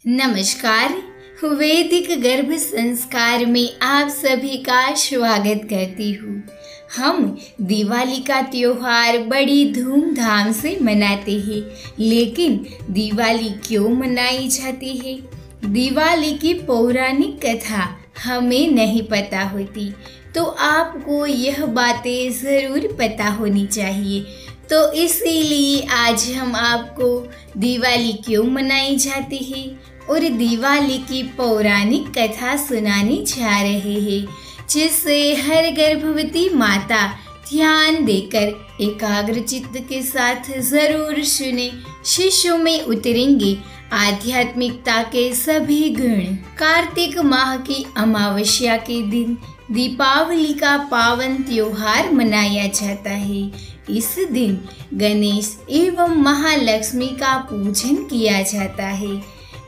नमस्कार। वैदिक गर्भ संस्कार में आप सभी का स्वागत करती हूँ। हम दिवाली का त्योहार बड़ी धूमधाम से मनाते हैं, लेकिन दिवाली क्यों मनाई जाती है? दिवाली की पौराणिक कथा हमें नहीं पता होती, तो आपको यह बातें ज़रूर पता होनी चाहिए। तो इसीलिए आज हम आपको दिवाली क्यों मनाई जाती है और दिवाली की पौराणिक कथा सुनाने जा रहे हैं, जिससे हर गर्भवती माता ध्यान देकर एकाग्र चित्त के साथ जरूर सुने। शिशु में उतरेंगे आध्यात्मिकता के सभी गुण। कार्तिक माह की अमावस्या के दिन दीपावली का पावन त्योहार मनाया जाता है। इस दिन गणेश एवं महालक्ष्मी का पूजन किया जाता है।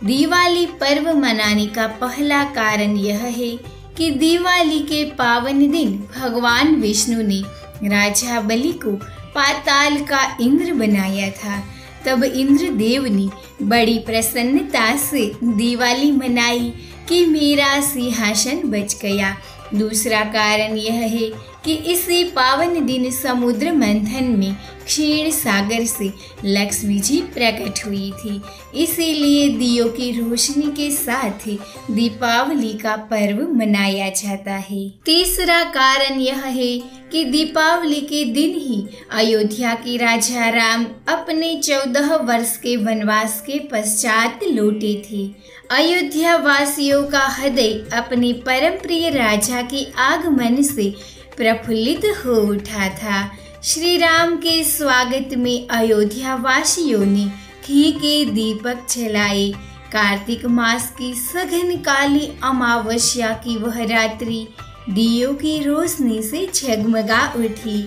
दिवाली पर्व मनाने का पहला कारण यह है कि दिवाली के पावन दिन भगवान विष्णु ने राजा बलि को पाताल का इंद्र बनाया था। तब इंद्रदेव ने बड़ी प्रसन्नता से दिवाली मनाई कि मेरा सिंहासन बच गया। दूसरा कारण यह है कि इसी पावन दिन समुद्र मंथन में क्षीर सागर से लक्ष्मी जी प्रकट हुई थी। इसीलिए दियों की रोशनी के साथ ही दीपावली का पर्व मनाया जाता है। तीसरा कारण यह है कि दीपावली के दिन ही अयोध्या के राजा राम अपने 14 वर्ष के वनवास के पश्चात लौटे थे। अयोध्या वासियों का हृदय अपने परम प्रिय राजा के आगमन से प्रफुल्लित हो उठा था। श्री राम के स्वागत में अयोध्या वासियों ने घी के दीपक जलाए। कार्तिक मास की सघन काली अमावस्या की वह रात्रि दियों की रोशनी से झगमगा उठी।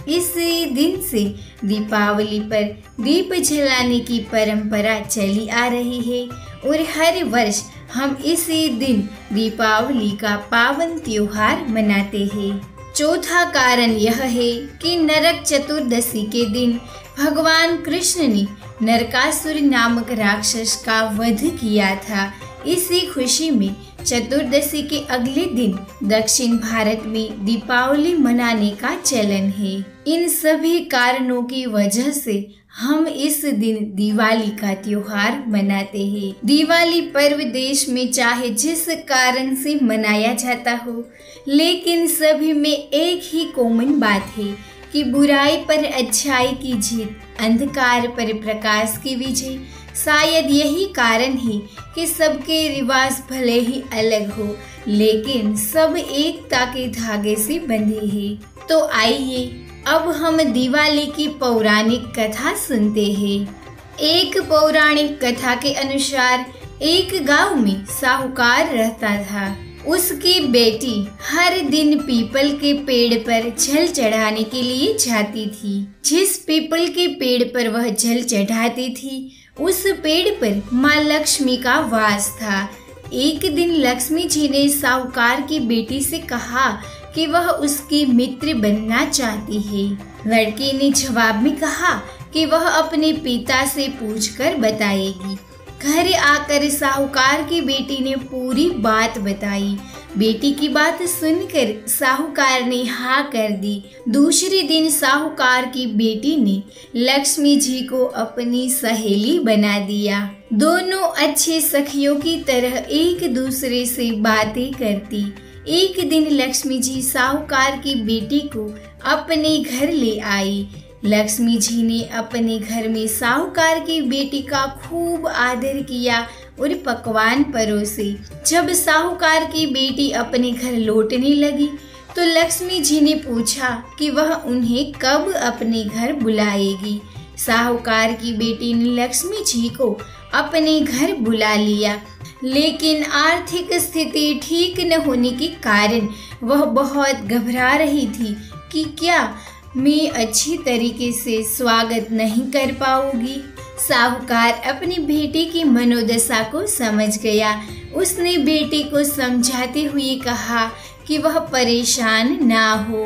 इस दिन से दीपावली पर दीप जलाने की परंपरा चली आ रही है और हर वर्ष हम इसी दिन दीपावली का पावन त्योहार मनाते हैं। चौथा कारण यह है कि नरक चतुर्दशी के दिन भगवान कृष्ण ने नरकासुर नामक राक्षस का वध किया था। इसी खुशी में चतुर्दशी के अगले दिन दक्षिण भारत में दीपावली मनाने का चलन है। इन सभी कारणों की वजह से हम इस दिन दिवाली का त्योहार मनाते हैं। दिवाली पर्व देश में चाहे जिस कारण से मनाया जाता हो, लेकिन सभी में एक ही कॉमन बात है कि बुराई पर अच्छाई की जीत, अंधकार पर प्रकाश की विजय। शायद यही कारण है कि सबके रिवाज भले ही अलग हो, लेकिन सब एकता के धागे से बंधे हैं। तो आइए अब हम दिवाली की पौराणिक कथा सुनते हैं। एक पौराणिक कथा के अनुसार एक गांव में साहूकार रहता था। उसकी बेटी हर दिन पीपल के पेड़ पर जल चढ़ाने के लिए जाती थी। जिस पीपल के पेड़ पर वह जल चढ़ाती थी, उस पेड़ पर माँ लक्ष्मी का वास था। एक दिन लक्ष्मी जी ने साहूकार की बेटी से कहा कि वह उसकी मित्र बनना चाहती है। लड़की ने जवाब में कहा कि वह अपने पिता से पूछकर बताएगी। घर आकर साहूकार की बेटी ने पूरी बात बताई। बेटी की बात सुनकर साहूकार ने हाँ कर दी। दूसरे दिन साहूकार की बेटी ने लक्ष्मी जी को अपनी सहेली बना दिया। दोनों अच्छे सखियों की तरह एक दूसरे से बातें करती। एक दिन लक्ष्मी जी साहूकार की बेटी को अपने घर ले आई। लक्ष्मी जी ने अपने घर में साहूकार की बेटी का खूब आदर किया और पकवान परोसे। जब साहूकार की बेटी अपने घर लौटने लगी तो लक्ष्मी जी ने पूछा कि वह उन्हें कब अपने घर बुलाएगी। साहूकार की बेटी ने लक्ष्मी जी को अपने घर बुला लिया, लेकिन आर्थिक स्थिति ठीक न होने के कारण वह बहुत घबरा रही थी कि क्या मैं अच्छी तरीके से स्वागत नहीं कर पाऊंगी। साहूकार अपनी बेटी की मनोदशा को समझ गया। उसने बेटी को समझाते हुए कहा कि वह परेशान ना हो,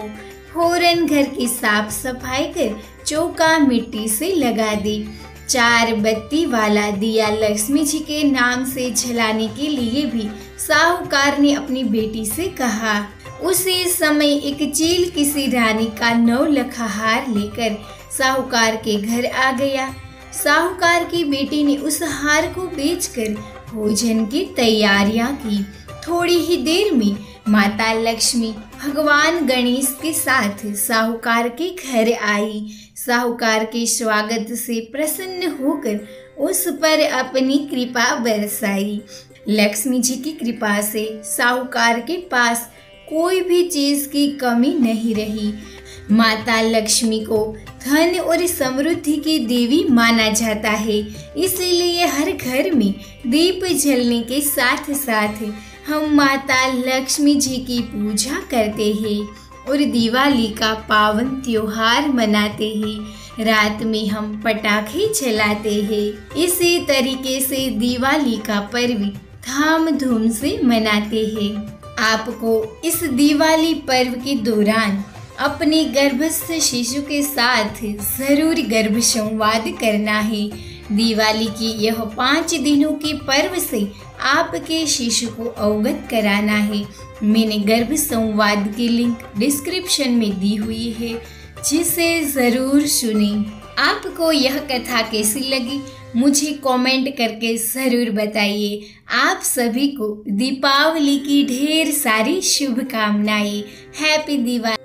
फौरन घर की साफ सफाई कर चौका मिट्टी से लगा दे। 4 बत्ती वाला दिया लक्ष्मी जी के नाम से जलाने के लिए भी साहूकार ने अपनी बेटी से कहा। उसी समय एक चील किसी रानी का 9 लखा हार लेकर साहूकार के घर आ गया। साहूकार की बेटी ने उस हार को बेचकर भोजन की तैयारियां की। थोड़ी ही देर में माता लक्ष्मी भगवान गणेश के साथ साहूकार के घर आई। साहूकार के स्वागत से प्रसन्न होकर उस पर अपनी कृपा बरसाई। लक्ष्मी जी की कृपा से साहूकार के पास कोई भी चीज की कमी नहीं रही। माता लक्ष्मी को धन और समृद्धि की देवी माना जाता है, इसलिए हर घर में दीप जलने के साथ साथ हम माता लक्ष्मी जी की पूजा करते हैं और दिवाली का पावन त्योहार मनाते हैं। रात में हम पटाखे जलाते हैं। इसी तरीके से दिवाली का पर्व धाम-धूम से मनाते हैं। आपको इस दिवाली पर्व के दौरान अपने गर्भस्थ शिशु के साथ जरूर गर्भ संवाद करना है। दिवाली की यह 5 दिनों के पर्व से आपके शिशु को अवगत कराना है। मैंने गर्भ संवाद की लिंक डिस्क्रिप्शन में दी हुई है, जिसे जरूर सुनें। आपको यह कथा कैसी लगी मुझे कमेंट करके जरूर बताइए। आप सभी को दीपावली की ढेर सारी शुभकामनाएं। हैप्पी दिवाली।